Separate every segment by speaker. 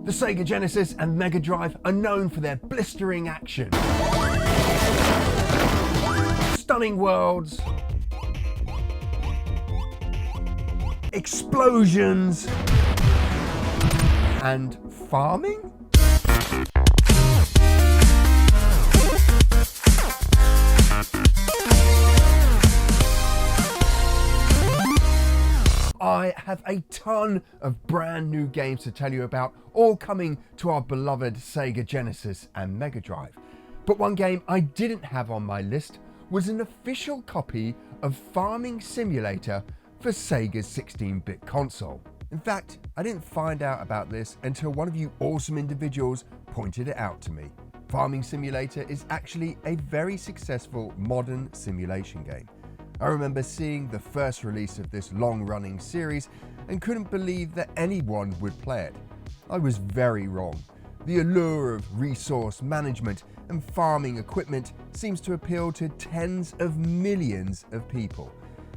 Speaker 1: The Sega Genesis and Mega Drive are known for their blistering action, stunning worlds, explosions, and farming? I have a ton of brand new games to tell you about, all coming to our beloved Sega Genesis and Mega Drive. But one game I didn't have on my list was an official copy of Farming Simulator for Sega's 16-bit console. In fact, I didn't find out about this until one of you awesome individuals pointed it out to me. Farming Simulator is actually a very successful modern simulation game. I remember seeing the first release of this long-running series and couldn't believe that anyone would play it. I was very wrong. The allure of resource management and farming equipment seems to appeal to tens of millions of people,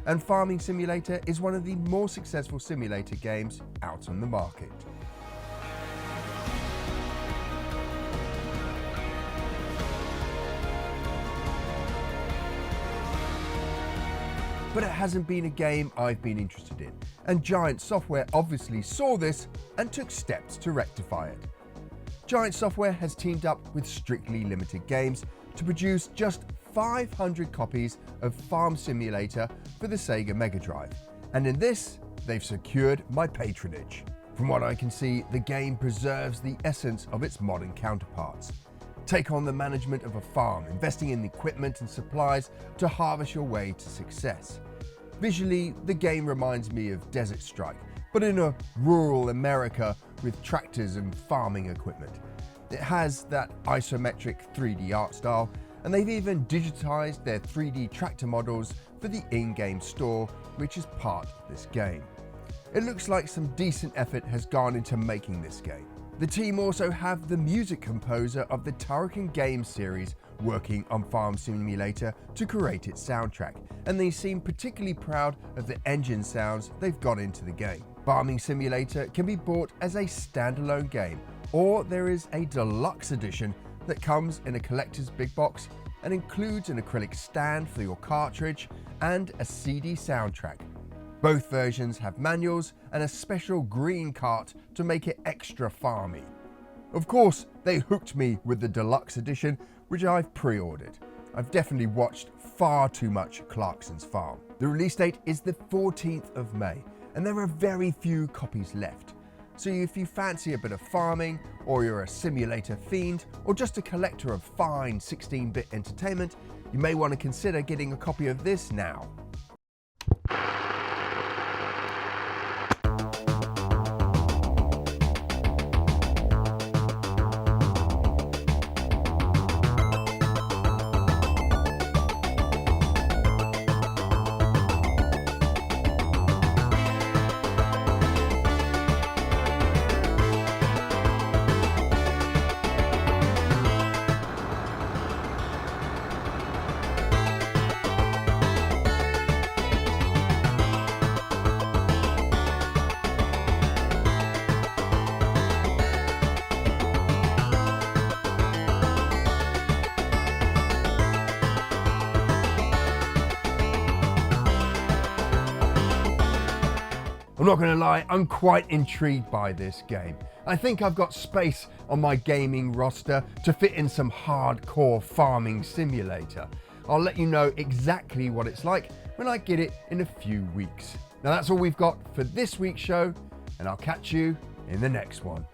Speaker 1: and Farming Simulator is one of the more successful simulator games out on the market. But it hasn't been a game I've been interested in, and Giant Software obviously saw this and took steps to rectify it. Giant Software has teamed up with Strictly Limited Games to produce just 500 copies of Farm Simulator for the Sega Mega Drive, and in this, they've secured my patronage. From what I can see, the game preserves the essence of its modern counterparts. Take on the management of a farm, investing in equipment and supplies to harvest your way to success. Visually, the game reminds me of Desert Strike, but in a rural America with tractors and farming equipment. It has that isometric 3D art style, and they've even digitized their 3D tractor models for the in-game store, which is part of this game. It looks like some decent effort has gone into making this game. The team also have the music composer of the Turrican Games series working on Farm Simulator to create its soundtrack, and they seem particularly proud of the engine sounds they've got into the game. Farming Simulator can be bought as a standalone game, or there is a deluxe edition that comes in a collector's big box and includes an acrylic stand for your cartridge and a CD soundtrack. Both versions have manuals and a special green cart to make it extra farmy. Of course, they hooked me with the deluxe edition, which I've pre-ordered. I've definitely watched far too much Clarkson's Farm. The release date is the 14th of May, and there are very few copies left. So if you fancy a bit of farming, or you're a simulator fiend, or just a collector of fine 16-bit entertainment, you may want to consider getting a copy of this now. I'm not going to lie, I'm quite intrigued by this game. I think I've got space on my gaming roster to fit in some hardcore farming simulator. I'll let you know exactly what it's like when I get it in a few weeks. Now that's all we've got for this week's show, and I'll catch you in the next one.